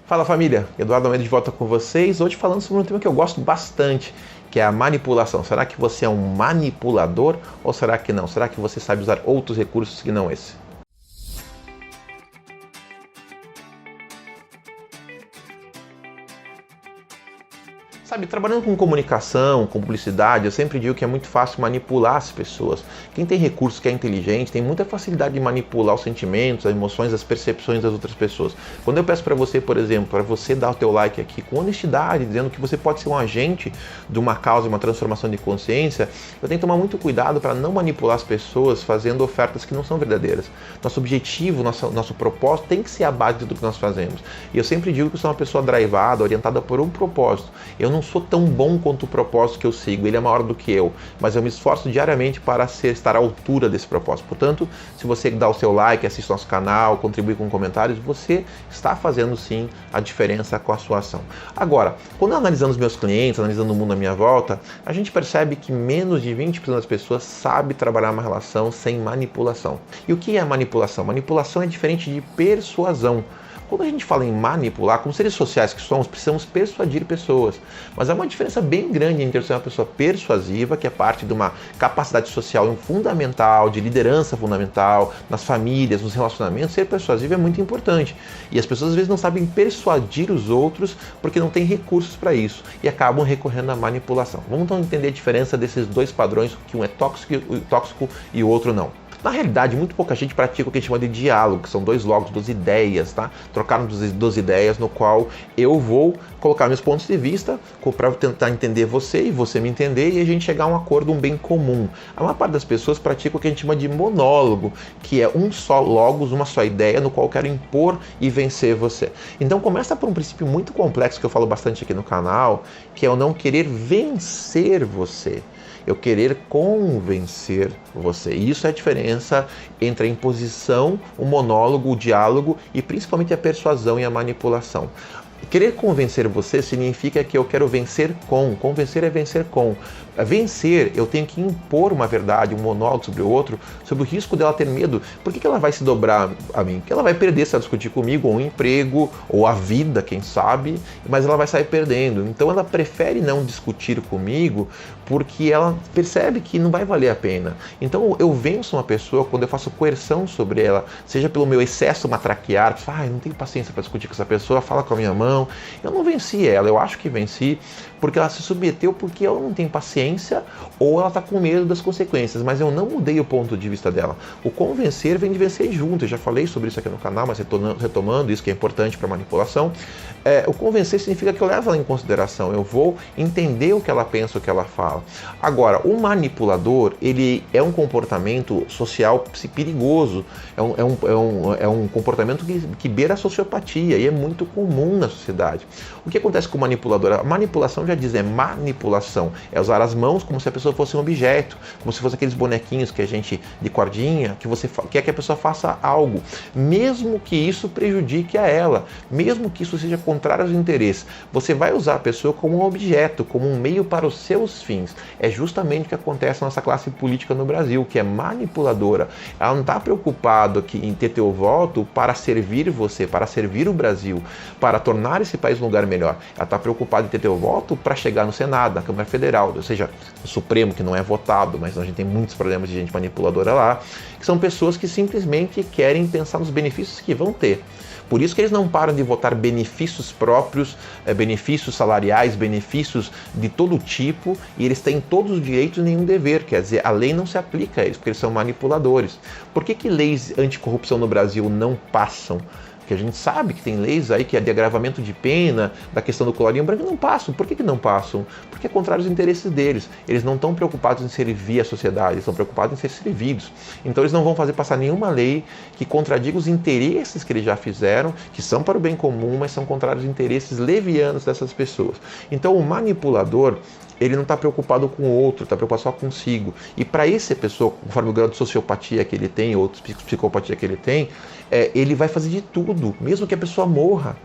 Fala família, Eduardo Almeida de volta com vocês, hoje falando sobre um tema que eu gosto bastante, que é a manipulação. Será que você é um manipulador ou será que não? Será que você sabe usar outros recursos que não esse? Sabe, trabalhando com comunicação, com publicidade, eu sempre digo que é muito fácil manipular as pessoas. Quem tem recursos, que é inteligente, tem muita facilidade de manipular os sentimentos, as emoções, as percepções das outras pessoas. Quando eu peço para você, por exemplo, para você dar o teu like aqui com honestidade, dizendo que você pode ser um agente de uma causa, uma transformação de consciência, eu tenho que tomar muito cuidado para não manipular as pessoas fazendo ofertas que não são verdadeiras. Nosso objetivo, nosso propósito tem que ser a base do que nós fazemos. E eu sempre digo que eu sou uma pessoa drivada, orientada por um propósito. Eu não sou tão bom quanto o propósito que eu sigo, ele é maior do que eu, mas eu me esforço diariamente para estar à altura desse propósito. Portanto, se você dá o seu like, assiste nosso canal, contribui com comentários, você está fazendo sim a diferença com a sua ação. Agora, quando analisando os meus clientes, analisando o mundo à minha volta, a gente percebe que menos de 20% das pessoas sabe trabalhar uma relação sem manipulação. E o que é manipulação? Manipulação é diferente de persuasão. Quando a gente fala em manipular, como seres sociais que somos, precisamos persuadir pessoas. Mas há uma diferença bem grande entre ser uma pessoa persuasiva, que é parte de uma capacidade social fundamental, de liderança fundamental, nas famílias, nos relacionamentos. Ser persuasivo é muito importante. E as pessoas às vezes não sabem persuadir os outros porque não têm recursos para isso e acabam recorrendo à manipulação. Vamos então entender a diferença desses dois padrões, que um é tóxico e o outro não. Na realidade, muito pouca gente pratica o que a gente chama de diálogo, que são dois logos, duas ideias, tá? Trocar duas ideias no qual eu vou colocar meus pontos de vista para tentar entender você e você me entender e a gente chegar a um acordo, um bem comum. A maior parte das pessoas pratica o que a gente chama de monólogo, que é um só logos, uma só ideia no qual eu quero impor e vencer você. Então começa por um princípio muito complexo que eu falo bastante aqui no canal, que é o não querer vencer você. Eu querer convencer você. E isso é a diferença entre a imposição, o monólogo, o diálogo e principalmente a persuasão e a manipulação. Querer convencer você significa que eu quero vencer com. Convencer é vencer com. Vencer, eu tenho que impor uma verdade, um monólogo sobre o outro, sobre o risco dela ter medo. Por que ela vai se dobrar a mim? Porque ela vai perder se ela discutir comigo, ou um emprego, ou a vida, quem sabe, mas ela vai sair perdendo. Então ela prefere não discutir comigo porque ela percebe que não vai valer a pena. Então eu venço uma pessoa quando eu faço coerção sobre ela, seja pelo meu excesso matraquear, não tenho paciência para discutir com essa pessoa, fala com a minha mão. Eu não venci ela, eu acho que venci porque ela se submeteu porque ela não tem paciência ou ela está com medo das consequências, mas eu não mudei o ponto de vista dela. O convencer vem de vencer junto, eu já falei sobre isso aqui no canal, mas retomando isso que é importante para manipulação. O convencer significa que eu levo ela em consideração, eu vou entender o que ela pensa, o que ela fala. Agora, o manipulador, ele é um comportamento social perigoso, é um comportamento que beira a sociopatia e é muito comum na sociedade. O que acontece com o manipulador? A manipulação já diz, é manipulação, é usar as mãos como se a pessoa fosse um objeto, como se fosse aqueles bonequinhos que a gente, de cordinha, que você quer que a pessoa faça algo, mesmo que isso prejudique a ela, mesmo que isso seja contrário aos interesses. Você vai usar a pessoa como um objeto, como um meio para os seus fins. É justamente o que acontece na nossa classe política no Brasil, que é manipuladora. Ela não está preocupada em ter teu voto para servir você, para servir o Brasil, para tornar esse país um lugar melhor. Ela está preocupada em ter teu voto para chegar no Senado, na Câmara Federal, ou seja, no Supremo, que não é votado, mas a gente tem muitos problemas de gente manipuladora lá, que são pessoas que simplesmente querem pensar nos benefícios que vão ter. Por isso que eles não param de votar benefícios próprios, benefícios salariais, benefícios de todo tipo, e eles têm todos os direitos e nenhum dever, quer dizer, a lei não se aplica a eles, porque eles são manipuladores. Por que leis anticorrupção no Brasil não passam? Porque a gente sabe que tem leis aí que é de agravamento de pena, da questão do colarinho branco, não passam. Por que não passam? Porque é contrário aos interesses deles. Eles não estão preocupados em servir a sociedade, eles estão preocupados em ser servidos. Então eles não vão fazer passar nenhuma lei que contradiga os interesses que eles já fizeram, que são para o bem comum, mas são contrários aos interesses levianos dessas pessoas. Então o manipulador, ele não está preocupado com o outro, está preocupado só consigo. E para essa pessoa, conforme o grau de sociopatia que ele tem, ou psicopatia que ele tem, ele vai fazer de tudo, mesmo que a pessoa morra.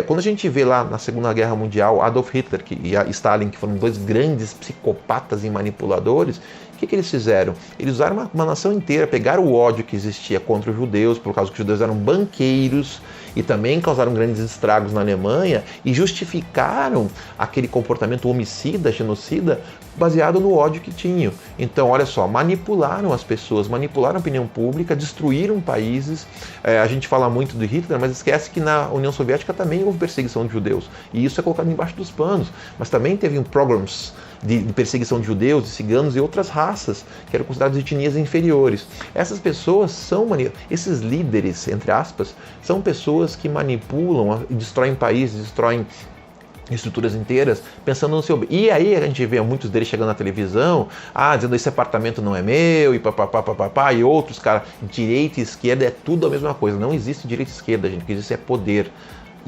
Quando a gente vê lá na Segunda Guerra Mundial Adolf Hitler e Stalin, que foram dois grandes psicopatas e manipuladores, o que eles fizeram? Eles usaram uma nação inteira, pegaram o ódio que existia contra os judeus, por causa que os judeus eram banqueiros, e também causaram grandes estragos na Alemanha e justificaram aquele comportamento homicida, genocida, baseado no ódio que tinham. Então, olha só, manipularam as pessoas, manipularam a opinião pública, destruíram países. A gente fala muito de Hitler, mas esquece que na União Soviética também houve perseguição de judeus. E isso é colocado embaixo dos panos. Mas também teve programas de perseguição de judeus, de ciganos e outras raças que eram consideradas etnias inferiores. Essas pessoas esses líderes, entre aspas, são pessoas que manipulam, destroem países, destroem estruturas inteiras, pensando no seu bem. E aí a gente vê muitos deles chegando na televisão, dizendo esse apartamento não é meu, e papapá, e outros, cara, direita e esquerda é tudo a mesma coisa. Não existe direita e esquerda, gente, o que existe é poder.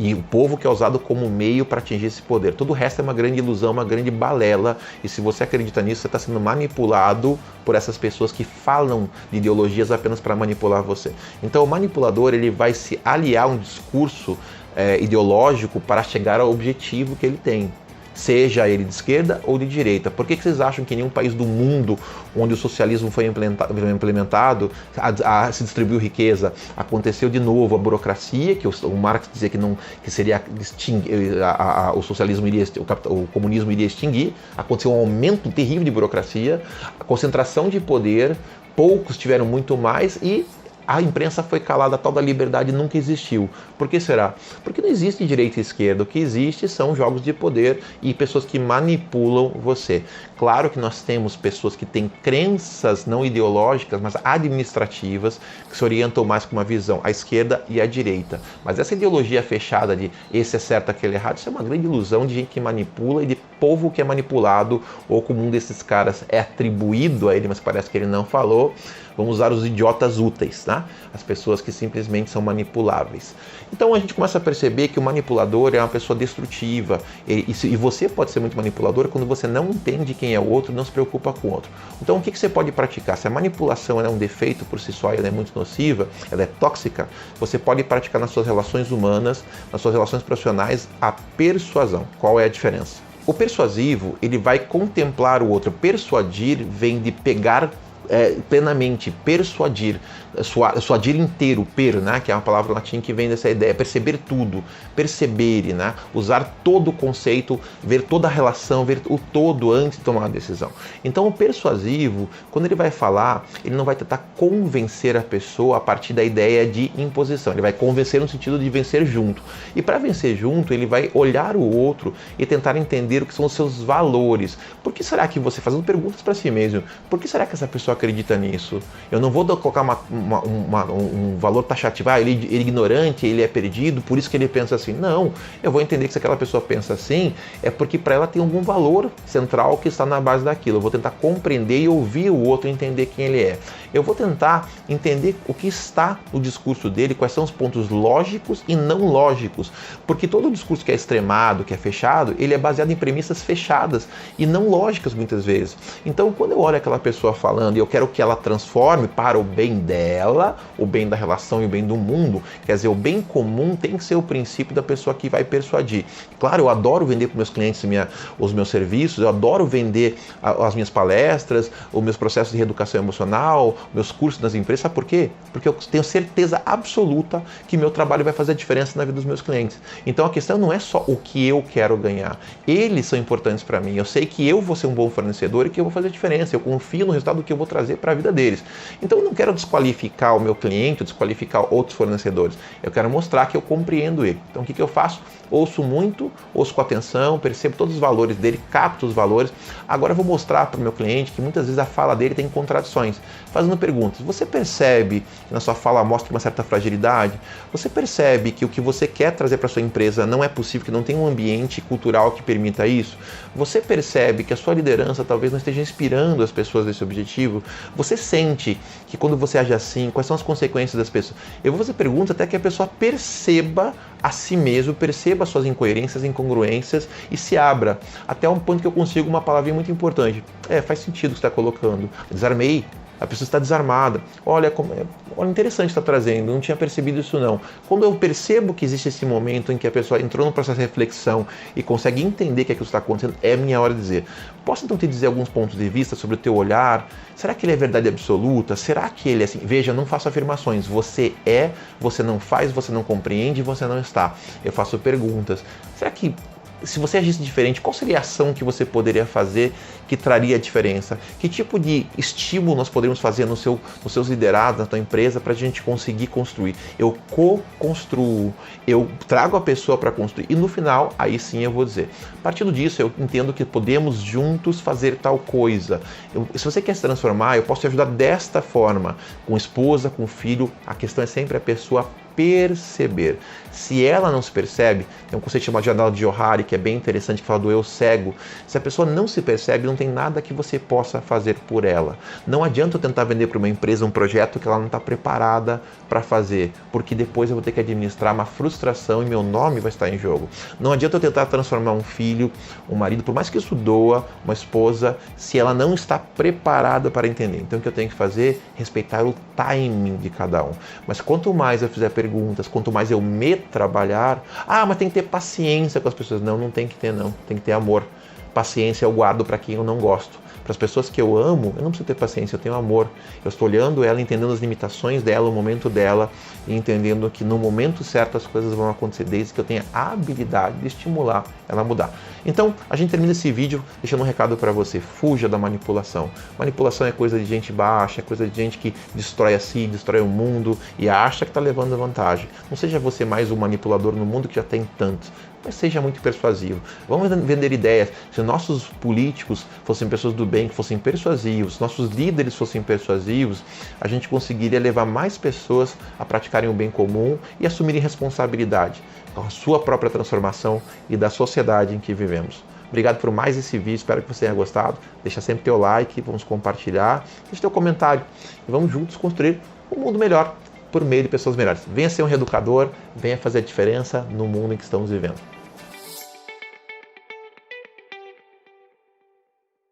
E o povo que é usado como meio para atingir esse poder. Todo o resto é uma grande ilusão, uma grande balela. E se você acredita nisso, você está sendo manipulado por essas pessoas que falam de ideologias apenas para manipular você. Então o manipulador ele vai se aliar a um discurso ideológico para chegar ao objetivo que ele tem. Seja ele de esquerda ou de direita. Por que vocês acham que em nenhum país do mundo onde o socialismo foi implementado, se distribuiu riqueza, aconteceu de novo a burocracia, que o Marx dizia que seria o socialismo o comunismo iria extinguir, aconteceu um aumento terrível de burocracia, a concentração de poder, poucos tiveram muito mais e a imprensa foi calada, a tal da liberdade nunca existiu. Por que será? Porque não existe direita e esquerda, o que existe são jogos de poder e pessoas que manipulam você. Claro que nós temos pessoas que têm crenças não ideológicas, mas administrativas, que se orientam mais com uma visão à esquerda e à direita. Mas essa ideologia fechada de esse é certo, aquele é errado, isso é uma grande ilusão de gente que manipula e de povo que é manipulado, ou como um desses caras é atribuído a ele, mas parece que ele não falou. Vamos usar os idiotas úteis, tá? As pessoas que simplesmente são manipuláveis. Então a gente começa a perceber que o manipulador é uma pessoa destrutiva. E você pode ser muito manipulador quando você não entende quem é o outro, não se preocupa com o outro. Então o que você pode praticar? Se a manipulação é um defeito por si só, ela é muito nociva, ela é tóxica, você pode praticar nas suas relações humanas, nas suas relações profissionais, a persuasão. Qual é a diferença? O persuasivo, ele vai contemplar o outro. Persuadir vem de pegar plenamente, persuadir, suadir inteiro, né, que é uma palavra latim que vem dessa ideia, perceber tudo, perceber, né, usar todo o conceito, ver toda a relação, ver o todo antes de tomar uma decisão. Então o persuasivo, quando ele vai falar, ele não vai tentar convencer a pessoa a partir da ideia de imposição, ele vai convencer no sentido de vencer junto. E para vencer junto, ele vai olhar o outro e tentar entender o que são os seus valores. Por que será que você, fazendo perguntas para si mesmo, por que será que essa pessoa acredita nisso? Eu não vou colocar um valor taxativo, ele é ignorante, ele é perdido, por isso que ele pensa assim. Não, eu vou entender que se aquela pessoa pensa assim, é porque para ela tem algum valor central que está na base daquilo. Eu vou tentar compreender e ouvir o outro, entender quem ele é. Eu vou tentar entender o que está no discurso dele, quais são os pontos lógicos e não lógicos, porque todo discurso que é extremado, que é fechado, ele é baseado em premissas fechadas e não lógicas muitas vezes. Então, quando eu olho aquela pessoa falando e eu quero que ela transforme para o bem dela, o bem da relação e o bem do mundo, quer dizer, o bem comum tem que ser o princípio da pessoa que vai persuadir. Claro, eu adoro vender para os meus clientes os meus serviços, eu adoro vender as minhas palestras, os meus processos de reeducação emocional, meus cursos nas empresas. Sabe por quê? Porque eu tenho certeza absoluta que meu trabalho vai fazer a diferença na vida dos meus clientes. Então a questão não é só o que eu quero ganhar. Eles são importantes para mim. Eu sei que eu vou ser um bom fornecedor e que eu vou fazer a diferença. Eu confio no resultado que eu vou trazer para a vida deles. Então eu não quero desqualificar o meu cliente, desqualificar outros fornecedores. Eu quero mostrar que eu compreendo ele. Então o que eu faço? Ouço muito, ouço com atenção, percebo todos os valores dele, capto os valores. Agora eu vou mostrar para o meu cliente que muitas vezes a fala dele tem contradições. Fazendo perguntas, você percebe que na sua fala mostra uma certa fragilidade? Você percebe que o que você quer trazer para a sua empresa não é possível, que não tem um ambiente cultural que permita isso? Você percebe que a sua liderança talvez não esteja inspirando as pessoas desse objetivo? Você sente que quando você age assim, quais são as consequências das pessoas? Eu vou fazer perguntas até que a pessoa perceba a si mesmo, perceba as suas incoerências, incongruências e se abra. Até um ponto que eu consigo uma palavrinha muito importante. Faz sentido o que você está colocando. Desarmei. A pessoa está desarmada. Olha, olha, interessante está trazendo, não tinha percebido isso não. Quando eu percebo que existe esse momento em que a pessoa entrou num processo de reflexão e consegue entender que aquilo está acontecendo, é minha hora de dizer. Posso então te dizer alguns pontos de vista sobre o teu olhar? Será que ele é verdade absoluta? Será que ele é assim? Veja, não faço afirmações. Você é, você não faz, você não compreende, você não está. Eu faço perguntas. Será que, se você agisse diferente, qual seria a ação que você poderia fazer que traria a diferença? Que tipo de estímulo nós poderíamos fazer nos seus liderados, na tua empresa, para a gente conseguir construir? Eu co-construo, eu trago a pessoa para construir e no final, aí sim eu vou dizer. Partindo disso, eu entendo que podemos juntos fazer tal coisa. Se você quer se transformar, eu posso te ajudar desta forma, com esposa, com filho. A questão é sempre a pessoa perceber. Se ela não se percebe, tem um conceito chamado de janela de Johari, que é bem interessante, que fala do eu cego. Se a pessoa não se percebe, não tem nada que você possa fazer por ela. Não adianta eu tentar vender para uma empresa um projeto que ela não está preparada para fazer, porque depois eu vou ter que administrar uma frustração e meu nome vai estar em jogo. Não adianta eu tentar transformar um filho, um marido, por mais que isso doa, uma esposa, se ela não está preparada para entender. Então o que eu tenho que fazer? Respeitar o timing de cada um. Mas quanto mais eu fizer perguntas, quanto mais eu me trabalhar, mas tem que ter paciência com as pessoas. Não, não tem que ter não, tem que ter amor. Paciência eu guardo para quem eu não gosto. Para as pessoas que eu amo, eu não preciso ter paciência, eu tenho amor. Eu estou olhando ela, entendendo as limitações dela, o momento dela, e entendendo que no momento certo as coisas vão acontecer, desde que eu tenha a habilidade de estimular ela a mudar. Então, a gente termina esse vídeo deixando um recado para você: fuja da manipulação. Manipulação é coisa de gente baixa, é coisa de gente que destrói a si, destrói o mundo e acha que está levando vantagem. Não seja você mais um manipulador no mundo que já tem tantos, mas seja muito persuasivo. Vamos vender ideias. Se nossos políticos fossem pessoas do bem, que fossem persuasivos, se nossos líderes fossem persuasivos, a gente conseguiria levar mais pessoas a praticarem o bem comum e assumirem responsabilidade com a sua própria transformação e da sociedade em que vivemos. Obrigado por mais esse vídeo, espero que você tenha gostado. Deixa sempre teu like, vamos compartilhar, deixa teu comentário e vamos juntos construir um mundo melhor por meio de pessoas melhores. Venha ser um reeducador, venha fazer a diferença no mundo em que estamos vivendo.